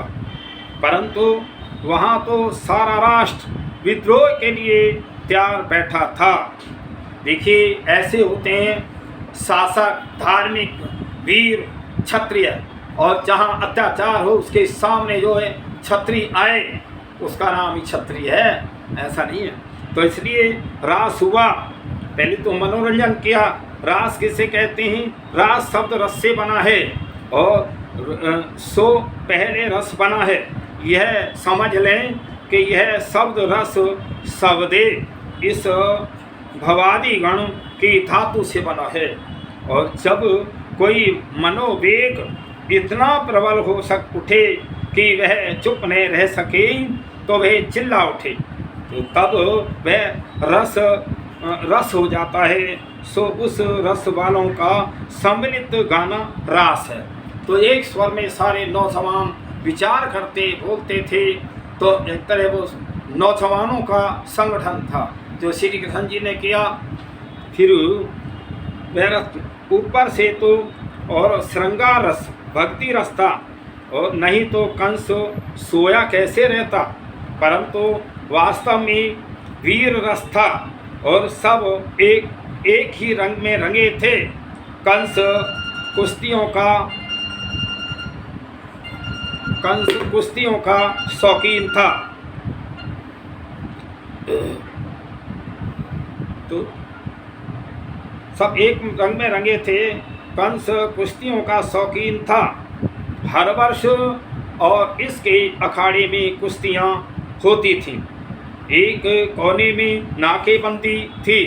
परंतु वहाँ तो सारा राष्ट्र विद्रोह के लिए तैयार बैठा था। देखिए ऐसे होते हैं शासक, धार्मिक, वीर, क्षत्रिय, और जहाँ अत्याचार हो उसके सामने जो है क्षत्रिय आए, उसका नाम ही क्षत्रिय है, ऐसा नहीं है। तो इसलिए रास हुआ। पहले तो मनोरंजन किया। रास किसे कहते हैं? रास शब्द रस से बना है, और सो पहले रस बना है। यह समझ लें कि यह शब्द रस शब्दे इस भवादि गण की धातु से बना है। और जब कोई मनोवेग इतना प्रबल हो उठे कि वह चुप नहीं रह सके, तो वह चिल्ला उठे, तो तब वह रस हो जाता है। सो उस रस वालों का सम्मिलित गाना रास है। तो एक स्वर में सारे नौजवान विचार करते बोलते थे। तो एक तरह वो नौजवानों का संगठन था जो श्री कृष्ण जी ने किया। फिर वह ऊपर से तो और श्रृंगार रस भक्ति रस था, और नहीं तो कंस सोया कैसे रहता। परंतु वास्तव में वीर रस था और सब एक ही रंग में रंगे थे। कंस कुश्तियों का शौकीन था। तो सब एक रंग में रंगे थे। कंस कुश्तियों का शौकीन था। हर वर्ष और इसके अखाड़े में कुश्तियाँ होती थीं। एक कोने में नाकेबंदी थी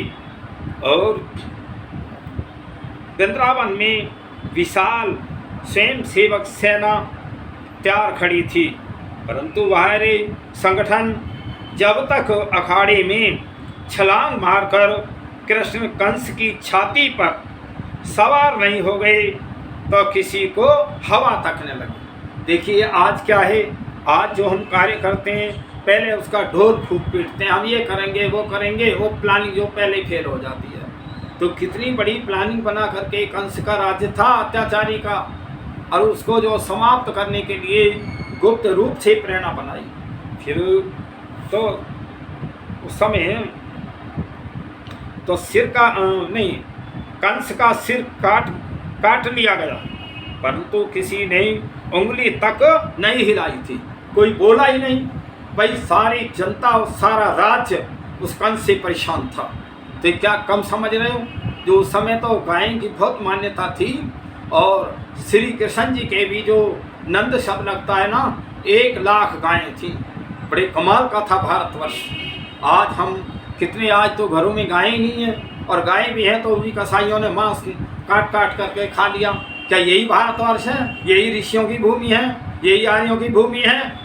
और वृंदावन में विशाल स्वयंसेवक सेना तैयार खड़ी थी। परंतु बाहरी संगठन जब तक अखाड़े में छलांग मारकर कृष्ण कंस की छाती पर सवार नहीं हो गए तो किसी को हवा तक न लगी। देखिए आज क्या है, आज जो हम कार्य करते हैं पहले उसका ढोल फूक पीटते हैं, हम ये करेंगे वो करेंगे, वो प्लानिंग जो पहले ही फेल हो जाती है। तो कितनी बड़ी प्लानिंग बना करके कंस का राज्य था अत्याचारी का, और उसको जो समाप्त करने के लिए गुप्त रूप से प्रेरणा बनाई। फिर तो उस समय तो सिर का नहीं, कंस का सिर काट लिया गया, परंतु किसी ने उंगली तक नहीं हिलाई थी, कोई बोला ही नहीं। भाई सारी जनता और सारा राज्य उस कंस से परेशान था। तो क्या कम समझ रहे हो, जो उस समय तो गाय की बहुत मान्यता थी, और श्री कृष्ण जी के भी जो नंद शब्द लगता है ना, 1,00,000 गायें थी। बड़े कमाल का था भारतवर्ष। आज हम कितने, आज तो घरों में गायें नहीं है, और गाय भी है तो भी कसाईयों ने मांस काट करके खा लिया। क्या यही भारतवर्ष है? यही ऋषियों की भूमि है? यही आर्यों की भूमि है?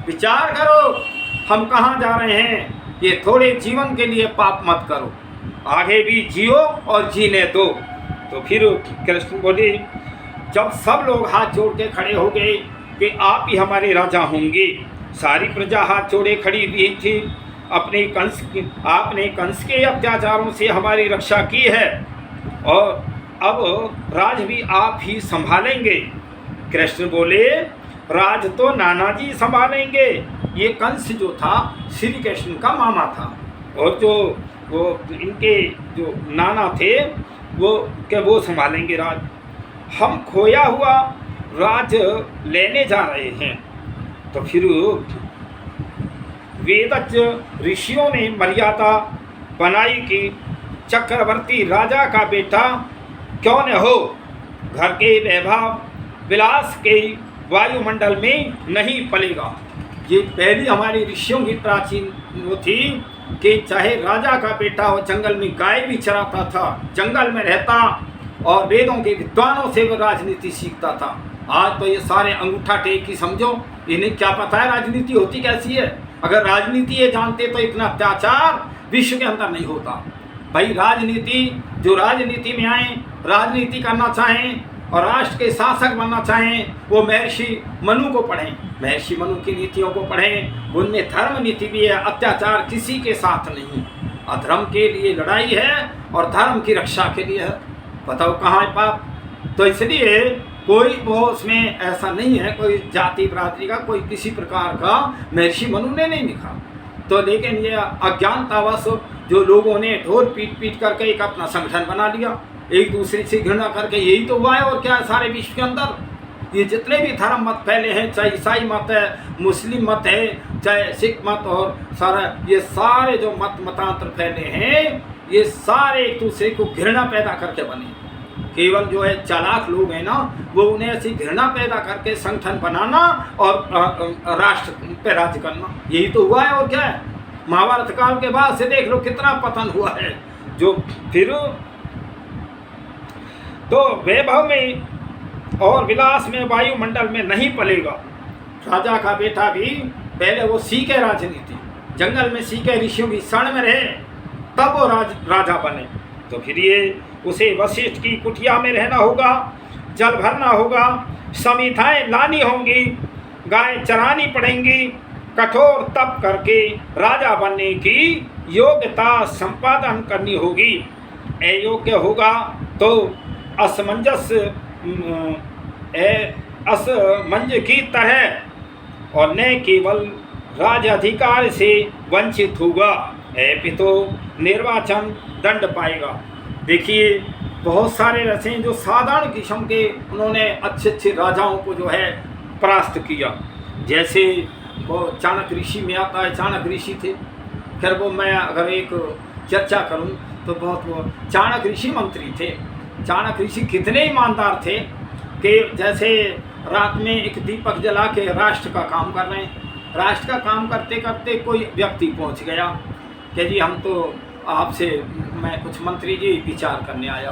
विचार करो हम कहाँ जा रहे हैं। ये थोड़े जीवन के लिए पाप मत करो, आगे भी जियो और जीने दो। तो फिर कृष्ण बोले, जब सब लोग हाथ जोड़ के खड़े हो गए कि आप ही हमारे राजा होंगे, सारी प्रजा हाथ जोड़े खड़ी हुई थी। आपने कंस के अत्याचारों से हमारी रक्षा की है, और अब राज भी आप ही संभालेंगे। कृष्ण बोले, राज तो नाना जी संभालेंगे। ये कंस जो था श्री कृष्ण का मामा था, और जो वो इनके जो नाना थे वो संभालेंगे राज। हम खोया हुआ राज लेने जा रहे हैं। तो फिर वेदज्ञ ऋषियों ने मर्यादा बनाई कि चक्रवर्ती राजा का बेटा क्यों न हो, घर के वैभव विलास के वायुमंडल में नहीं पलेगा। ये पहली हमारी ऋषियों की प्राचीन वो थी कि चाहे राजा का बेटा हो, जंगल में गाय भी चराता था, जंगल में रहता, और वेदों के विद्वानों से वो राजनीति सीखता था। आज तो ये सारे अंगूठा टेक ही समझो, इन्हें क्या पता है राजनीति होती कैसी है। अगर राजनीति ये जानते तो इतना अत्याचार विश्व के अंदर नहीं होता। भाई राजनीति, जो राजनीति में आए, राजनीति करना चाहें और राष्ट्र के शासक बनना चाहें, वो महर्षि मनु को पढ़ें, महर्षि मनु की नीतियों को पढ़ें। उनमें धर्म नीति भी है, अत्याचार किसी के साथ नहीं, अधर्म के लिए लड़ाई है और धर्म की रक्षा के लिए है। बताओ कहाँ है पाप। तो इसलिए कोई वो उसमें ऐसा नहीं है, कोई जाति बिरादरी का कोई किसी प्रकार का महर्षि मनु ने नहीं लिखा। तो लेकिन ये अज्ञानतावश जो लोगों ने ढोल पीट करके एक अपना संगठन बना लिया, एक दूसरे से घृणा करके, यही तो हुआ है। और क्या है, सारे विश्व के अंदर ये जितने भी धर्म मत फैले हैं, चाहे ईसाई मत है, मुस्लिम मत है, चाहे सिख मत, और सारा ये सारे जो मतांतर फैले हैं, ये सारे एक दूसरे को घृणा पैदा करके बने। केवल जो है चालाक लोग हैं ना, वो उन्हें ऐसी घृणा पैदा करके संगठन बनाना और राष्ट्र पे राज्य करना, यही तो हुआ है। और क्या है, महाभारत काल के बाद से देख लो कितना पतन हुआ है। जो फिर तो वैभव में और विलास में वायुमंडल में नहीं पलेगा। राजा का बेटा भी पहले वो सीखे राजनीति, जंगल में सीखे, ऋषियों की शरण में रहे, तब वो राजा बने। तो फिर ये उसे वशिष्ठ की कुटिया में रहना होगा, जल भरना होगा, समिधाएं लानी होंगी, गाय चरानी पड़ेंगी, कठोर तप करके राजा बनने की योग्यता संपादन करनी होगी। अयोग्य होगा तो असमंजस असमंज की तरह और न केवल राज अधिकार से वंचित होगा, अपितु निर्वाचन दंड पाएगा। देखिए बहुत सारे ऐसे हैं जो साधारण किस्म के उन्होंने अच्छे अच्छे राजाओं को जो है परास्त किया। जैसे वो चाणक्य ऋषि में आता है, चाणक्य ऋषि थे। खैर वो मैं अगर एक चर्चा करूं तो बहुत वो चाणक्य ऋषि मंत्री थे। चाणक्य ऋषि कितने ईमानदार थे कि जैसे रात में एक दीपक जला के राष्ट्र का काम कर रहे हैं, राष्ट्र का काम करते करते कोई व्यक्ति पहुंच गया कि जी हम तो आपसे, मैं कुछ मंत्री जी विचार करने आया।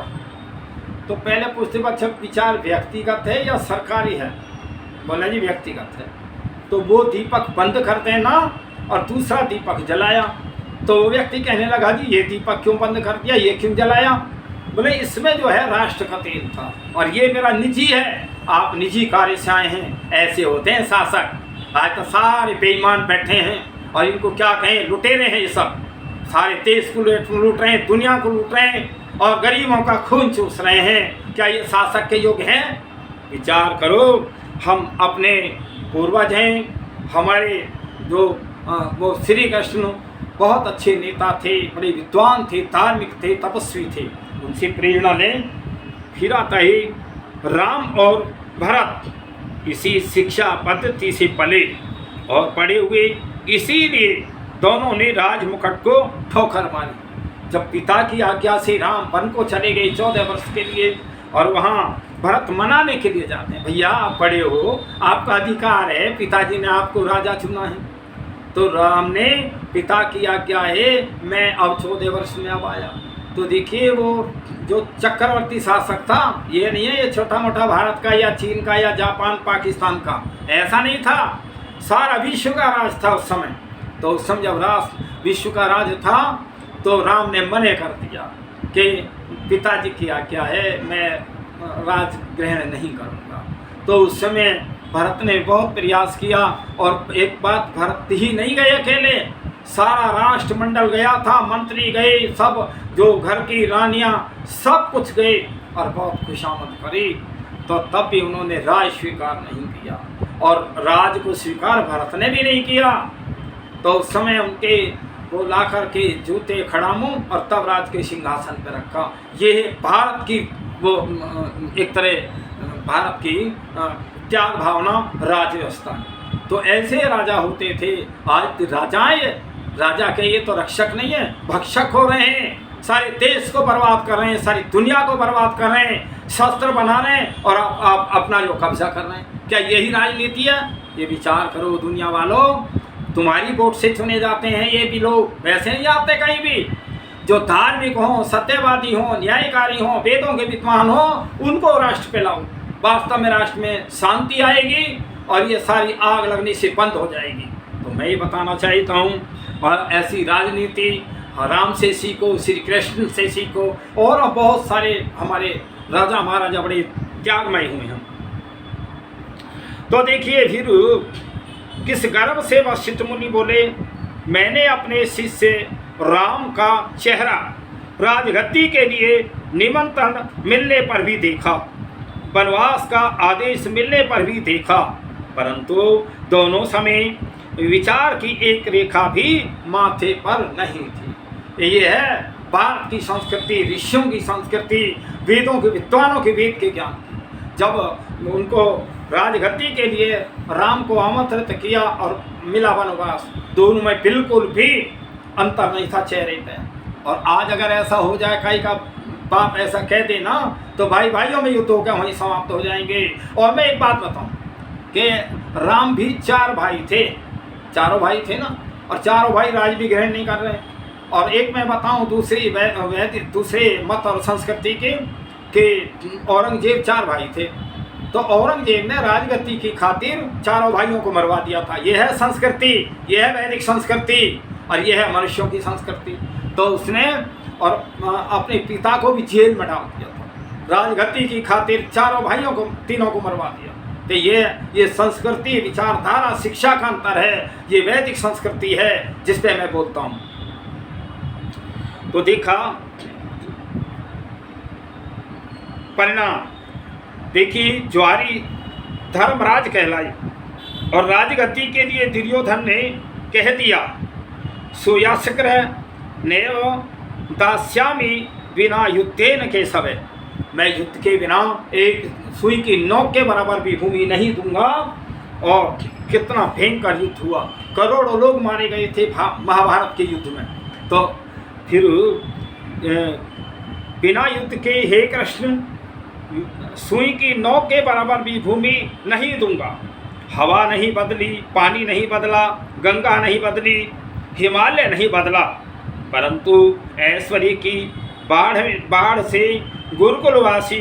तो पहले पूछते अच्छा विचार व्यक्तिगत है या सरकारी है? बोला जी व्यक्तिगत है। तो वो दीपक बंद कर देना और दूसरा दीपक जलाया। तो वो व्यक्ति कहने लगा जी ये दीपक क्यों बंद कर दिया, ये क्यों जलाया? बोले इसमें जो है राष्ट्र का तेल था और ये मेरा निजी है, आप निजी कार्य से आए हैं। ऐसे होते हैं शासक। आज तो सारे बेईमान बैठे हैं और इनको क्या कहें, लुटेरे हैं ये सब। सारे देश को लूट रहे हैं, दुनिया को लूट रहे हैं और गरीबों का खून चूस रहे हैं। क्या ये शासक के योग्य हैं? विचार करो। हम अपने पूर्वज हैं, हमारे जो वो श्री कृष्ण बहुत अच्छे नेता थे, बड़े विद्वान थे, धार्मिक थे, तपस्वी थे, उनसे प्रेरणा लें। फिर आता है राम और भरत इसी शिक्षा पद्धति से पले और पढ़े हुए, इसीलिए दोनों ने राजमुकुट को ठोकर मारी। जब पिता की आज्ञा से राम वन को चले गए 14 वर्ष के लिए और वहाँ भरत मनाने के लिए जाते हैं, भैया आप बड़े हो, आपका अधिकार है, पिताजी ने आपको राजा चुना है। तो राम ने पिता की आज्ञा है, मैं अब 14 वर्ष में अब आया। तो देखिए वो जो चक्रवर्ती शासक था, ये नहीं है ये छोटा मोटा भारत का या चीन का या जापान पाकिस्तान का, ऐसा नहीं था, सारा विश्व का राज था उस समय। तो उस समय जब विश्व का राज था तो राम ने मने कर दिया कि पिताजी की आज्ञा है, मैं राज ग्रहण नहीं करूँगा। तो उस समय भरत ने बहुत प्रयास किया और एक बात भरत ही नहीं गए अकेले, सारा राष्ट्रमंडल गया था, मंत्री गए, सब जो घर की रानियां सब कुछ गए और बहुत खुशामद करी। तो तब भी उन्होंने राज स्वीकार नहीं किया और राज को स्वीकार भरत ने भी नहीं किया। तो उस समय उनके वो ला कर के जूते खड़ामू और तब राज के सिंहासन पर रखा। ये भारत की वो एक तरह भारत की त्याग भावना राज व्यवस्था। तो ऐसे राजा होते थे। आज राजा के ये तो रक्षक नहीं है, भक्षक हो रहे हैं, सारे देश को बर्बाद कर रहे हैं, सारी दुनिया को बर्बाद कर रहे हैं, शस्त्र बना रहे हैं और आप अपना जो कब्जा कर रहे हैं। क्या यही राजनीति है? ये विचार करो दुनिया वालों, तुम्हारी वोट से चुने जाते हैं ये भी लोग, वैसे नहीं आते कहीं भी। जो धार्मिक हों, सत्यवादी हों, न्यायकारी हों, वेदों के विद्वान हों, उनको राष्ट्र पे लाओ। वास्तव में राष्ट्र में शांति आएगी और ये सारी आग लगने से बंद हो जाएगी। तो मैं ये बताना चाहता हूँ, और ऐसी राजनीति राम से सीखो, श्री कृष्ण से सीखो, और बहुत सारे हमारे राजा महाराजा बड़े त्यागमय हुए हैं। तो देखिए फिर किस गर्व से वशिष्ठ मुनि बोले, मैंने अपने शिष्य राम का चेहरा राजगद्दी के लिए निमंत्रण मिलने पर भी देखा, वनवास का आदेश मिलने पर भी देखा, परंतु दोनों समय विचार की एक रेखा भी माथे पर नहीं थी। ये है भारत की संस्कृति, ऋषियों की संस्कृति, वेदों के विद्वानों के वेद के ज्ञान की। जब उनको राजगद्दी के लिए राम को आमंत्रित किया और मिला वनवास, दोनों में बिल्कुल भी अंतर नहीं था चेहरे पे। और आज अगर ऐसा हो जाए, कहीं का बाप ऐसा कह दे ना, तो भाई भाइयों में युद्ध होकर वहीं समाप्त हो जाएंगे। और मैं एक बात बताऊं कि राम भी 4 भाई थे, चारों भाई थे ना, और चारों भाई राज भी ग्रहण नहीं कर रहे। और एक मैं बताऊं दूसरे मत और संस्कृति के कि औरंगजेब 4 भाई थे, तो औरंगजेब ने राजगद्दी की खातिर चारों भाइयों को मरवा दिया था। यह है संस्कृति, यह है वैदिक संस्कृति, और यह है मनुष्यों की संस्कृति। तो उसने और अपने पिता को भी जेल में डाल दिया था, राजगद्दी की खातिर चारों भाइयों को, तीनों को मरवा दिया। तो ये संस्कृति, विचारधारा, शिक्षा का अंतर है, ये वैदिक संस्कृति है जिस पे मैं बोलता हूँ। तो देखा परिणाम, देखिए ज्वारी धर्मराज कहलाई। और राजगद्दी के लिए दुर्योधन ने कह दिया, सुयस्कर नैव दास्यामि विना युद्धेन केशव, मैं युद्ध के बिना एक सुई की नोक के बराबर भी भूमि नहीं दूंगा। और कितना भयंकर युद्ध हुआ, करोड़ों लोग मारे गए थे महाभारत के युद्ध में। तो फिर बिना युद्ध के हे कृष्ण सुई की नोक के बराबर भी भूमि नहीं दूंगा। हवा नहीं बदली, पानी नहीं बदला, गंगा नहीं बदली, हिमालय नहीं बदला, परंतु ऐश्वर्य की बाढ़ से गुरुकुलवासी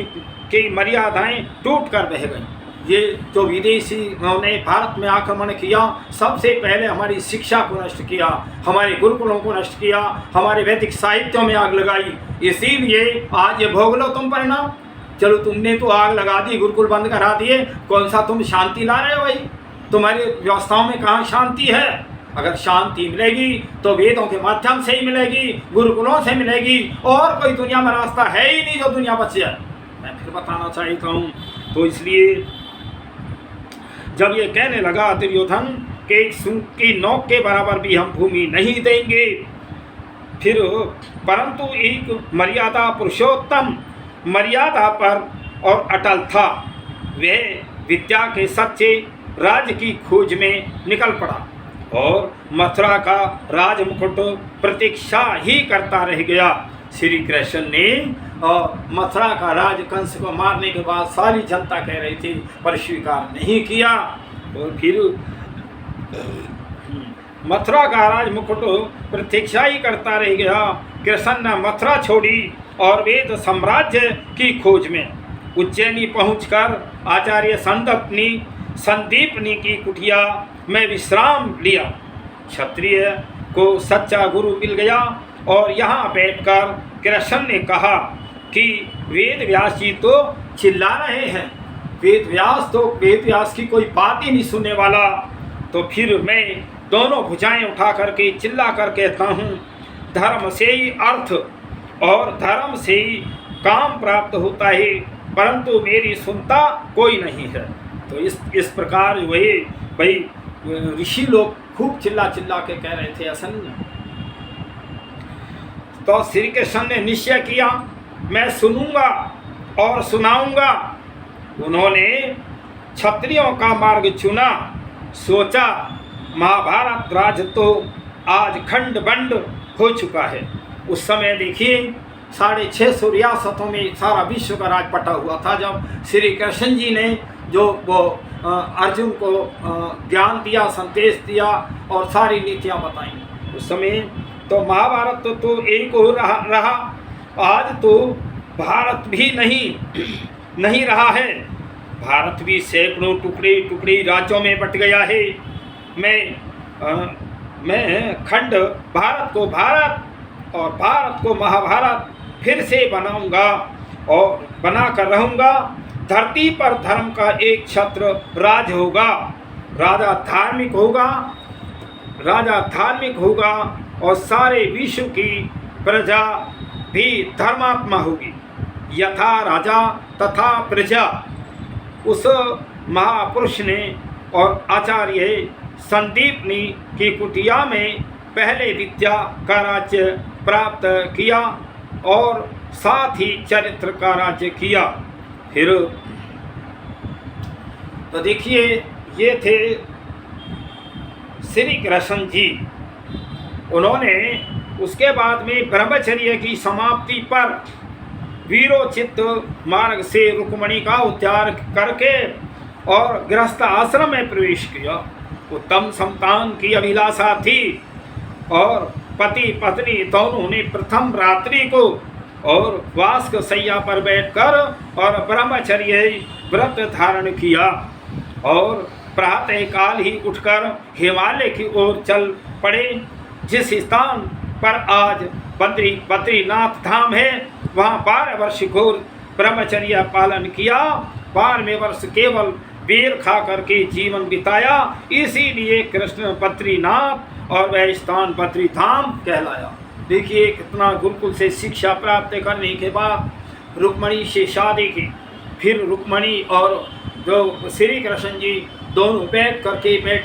की मर्यादाएं टूट कर बह गई। ये जो विदेशी ने भारत में आक्रमण किया, सबसे पहले हमारी शिक्षा को नष्ट किया, हमारे गुरुकुलों को नष्ट किया, हमारे वैदिक साहित्यों में आग लगाई। इसीलिए आज ये भोग लो तुम परिणाम। चलो तुमने तो आग लगा दी, गुरुकुल बंद करा दिए, कौन सा तुम शांति ला रहे हो भाई? तुम्हारी व्यवस्थाओं में कहाँ शांति है? अगर शांति मिलेगी तो वेदों के माध्यम से ही मिलेगी, गुरुकुलों से मिलेगी, और कोई दुनिया में रास्ता है ही नहीं जो दुनिया बच जाए। मैं फिर बताना चाहता हूँ। तो इसलिए जब ये कहने लगा दुर्योधन कि सुई की नोक के बराबर भी हम भूमि नहीं देंगे, फिर परंतु एक मर्यादा पुरुषोत्तम मर्यादा पर और अटल था। वह विद्या के सच्चे राज की खोज में निकल पड़ा और मथुरा का राजमुकुट प्रतीक्षा ही करता रह गया। श्री कृष्ण ने और मथुरा का राज कंस को मारने के बाद सारी जनता कह रही थी, पर स्वीकार नहीं किया। और फिर मथुरा का राजमुकुट प्रतीक्षा ही करता रह गया। कृष्ण ने मथुरा छोड़ी और वेद साम्राज्य की खोज में उज्जैनी पहुंचकर आचार्य संदीपनी की कुटिया में विश्राम लिया। क्षत्रिय को सच्चा गुरु मिल गया और यहाँ बैठकर कृष्ण ने कहा कि वेद व्यास जी तो चिल्ला रहे हैं, वेद व्यास की कोई बात ही नहीं सुनने वाला। तो फिर मैं दोनों भुजाएं उठा करके चिल्ला कर कहता हूँ, धर्म से ही अर्थ और धर्म से ही काम प्राप्त होता है, परंतु मेरी सुनता कोई नहीं है। तो इस प्रकार वही भाई ऋषि लोग खूब चिल्ला के कह रहे थे, ऐसा नहीं है। तो श्री कृष्ण ने निश्चय किया, मैं सुनूंगा और सुनाऊंगा। उन्होंने क्षत्रियों का मार्ग चुना, सोचा महाभारत राज तो आज खंड बंड हो चुका है। उस समय देखिए 650 रियासतों में सारा विश्व का राज पटा हुआ था। जब श्री कृष्ण जी ने जो वो अर्जुन को ज्ञान दिया, संदेश दिया और सारी नीतियाँ बताई, उस समय तो महाभारत तो एक हो रहा। आज तो भारत भी नहीं रहा है। भारत भी सैकड़ों टुकड़े राज्यों में बट गया है। मैं खंड भारत को भारत और भारत को महाभारत फिर से बनाऊंगा और बनाकर रहूंगा। धरती पर धर्म का एक छत्र राज होगा, राजा धार्मिक होगा और सारे विश्व की प्रजा भी धर्मात्मा होगी। यथा राजा तथा प्रजा। उस महापुरुष ने और आचार्य संदीपनी की कुटिया में पहले विद्या का राज्य प्राप्त किया और साथ ही चरित्र का राज्य किया। फिर तो देखिए ये थे श्री कृष्ण जी। उन्होंने उसके बाद में ब्रह्मचर्य की समाप्ति पर वीरोचित मार्ग से रुक्मणी का उद्धार करके और गृहस्थ आश्रम में प्रवेश किया। उत्तम संतान की अभिलाषा थी और पति पत्नी दोनों ने प्रथम रात्रि को और वास्क शैया पर बैठकर और ब्रह्मचर्य व्रत धारण किया और प्रातः काल ही उठकर हिमालय की ओर चल पड़े। जिस स्थान पर आज बद्रीनाथ धाम है, वहाँ 12 वर्ष घोर ब्रह्मचर्य पालन किया। 12वें वर्ष केवल बेर खा करके जीवन बिताया। इसीलिए कृष्ण बद्रीनाथ और वह स्थान बद्रीधाम कहलाया। देखिए कितना गुरुकुल से शिक्षा प्राप्त करने के बाद रुक्मणी से शादी की। फिर रुक्मणी और जो श्री कृष्ण जी दोनों बैठ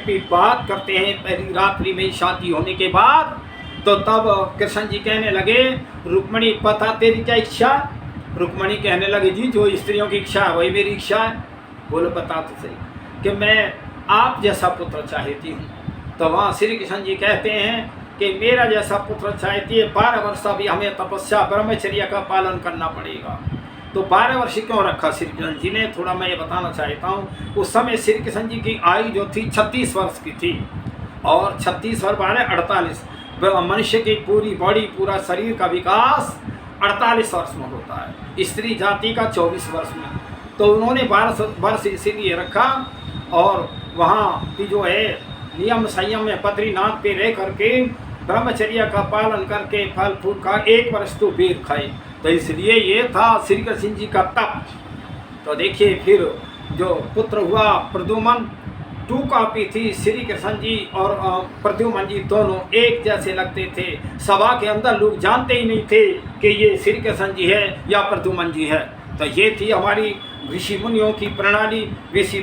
पे बात करते हैं पहली रात्रि में शादी होने के बाद। तो तब कृष्ण जी कहने लगे, रुक्मणी पता तेरी क्या इच्छा? रुक्मणी कहने लगे, जी जो स्त्रियों की इच्छा है वही मेरी इच्छा है। बोलो बता तो सही, कि मैं आप जैसा पुत्र चाहती हूँ। तो वहाँ श्री कृष्ण जी कहते हैं कि मेरा जैसा पुत्र चाहती है, 12 वर्ष अभी हमें तपस्या ब्रह्मचर्य का पालन करना पड़ेगा। तो 12 वर्ष क्यों रखा श्री कृष्ण जी ने, थोड़ा मैं ये बताना चाहता हूँ। उस समय श्री कृष्ण जी की आयु जो थी 36 वर्ष की थी, और 36 वर्ष माने 48। मनुष्य की पूरी बॉडी पूरा शरीर का विकास 48 वर्ष में होता है, स्त्री जाति का 24 वर्ष में। तो उन्होंने 12 वर्ष इसीलिए रखा। और वहाँ की जो है नियम संयम में बद्रीनाथ पे रह करके ब्रह्मचर्य का पालन करके फल फूल का 1 वर्ष तो वेद खाए। तो इसलिए ये था श्री कृष्ण जी का तप। तो देखिए फिर जो पुत्र हुआ प्रद्युमन, 2 कॉपी थी। श्री कृष्ण जी और प्रद्युमन जी दोनों एक जैसे लगते थे। सभा के अंदर लोग जानते ही नहीं थे कि ये श्री कृष्ण जी है या प्रद्युमन जी है। तो ये थी हमारी ऋषि मुनियों की प्रणाली, ऋषि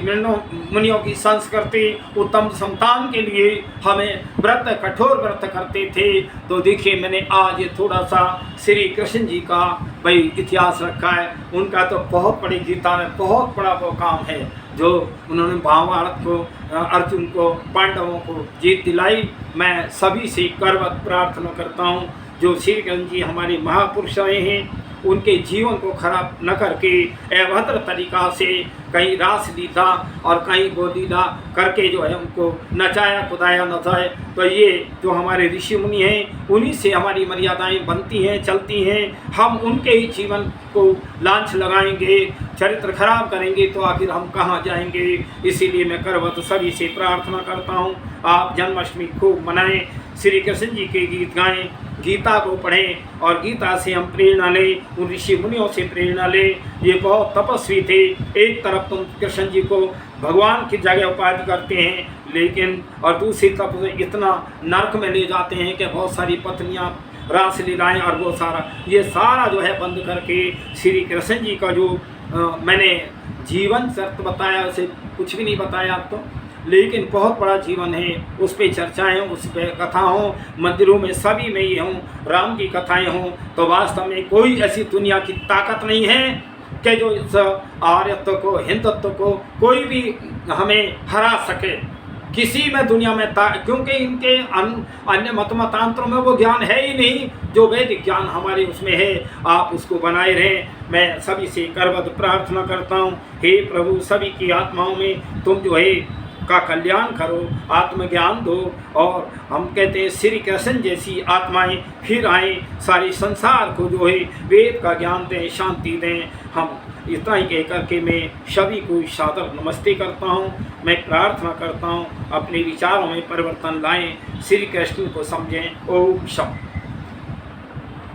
मुनियों की संस्कृति। उत्तम संतान के लिए हमें व्रत, कठोर व्रत करते थे। तो देखिए मैंने आज ये थोड़ा सा श्री कृष्ण जी का भाई इतिहास रखा है। उनका तो बहुत बड़ी गीता में बहुत बड़ा वो काम है जो उन्होंने महाभारत को, अर्जुन को, पांडवों को जीत दिलाई। मैं सभी से करवत प्रार्थना करता हूँ जो श्री कृष्ण जी हमारे महापुरुष रहे हैं, उनके जीवन को खराब न करके अभद्र तरीका से कहीं रास लीला और कहीं गोलीला करके जो है उनको नचाया कुदाया न जाए। तो ये जो हमारे ऋषि मुनि हैं उन्हीं से हमारी मर्यादाएं बनती हैं, चलती हैं। हम उनके ही जीवन को लांछ लगाएंगे, चरित्र खराब करेंगे तो आखिर हम कहाँ जाएंगे। इसीलिए मैं करवत सभी से प्रार्थना करता हूँ आप जन्माष्टमी खूब मनाएं, श्री कृष्ण जी के गीत गाएं, गीता को पढ़ें और गीता से हम प्रेरणा लें, उन ऋषि मुनियों से प्रेरणा लें। ये बहुत तपस्वी थे। एक तरफ तुम कृष्ण जी को भगवान की जगह उपाधि करते हैं, लेकिन और दूसरी तरफ इतना नरक में ले जाते हैं कि बहुत सारी पत्नियां, रास लीलाएं और वो सारा ये सारा जो है बंद करके श्री कृष्ण जी का जो मैंने जीवन चरित्र बताया उसे कुछ भी नहीं बताया आपको, लेकिन बहुत बड़ा जीवन है। उस पर चर्चाएँ हों, उस पर कथा हों, मंदिरों में सभी में ये हों, राम की कथाएं हों। तो वास्तव में कोई ऐसी दुनिया की ताकत नहीं है कि जो इस आर्यत्व को, हिंदुत्व को कोई भी हमें हरा सके किसी में दुनिया में। क्योंकि इनके अन्य मतांतरों में वो ज्ञान है ही नहीं जो वैदिक ज्ञान हमारे उसमें है। आप उसको बनाए रहें। मैं सभी से करवत प्रार्थना करता हूँ, हे प्रभु सभी की आत्माओं में तुम जो है का कल्याण करो, आत्मज्ञान दो। और हम कहते हैं श्री कृष्ण जैसी आत्माएं फिर आएँ, सारे संसार को जो है वेद का ज्ञान दें, शांति दें। हम इतना ही कह करके मैं सभी को सादर नमस्ते करता हूँ। मैं प्रार्थना करता हूँ अपने विचारों में परिवर्तन लाएं, श्री कृष्ण को समझें। ओम शम।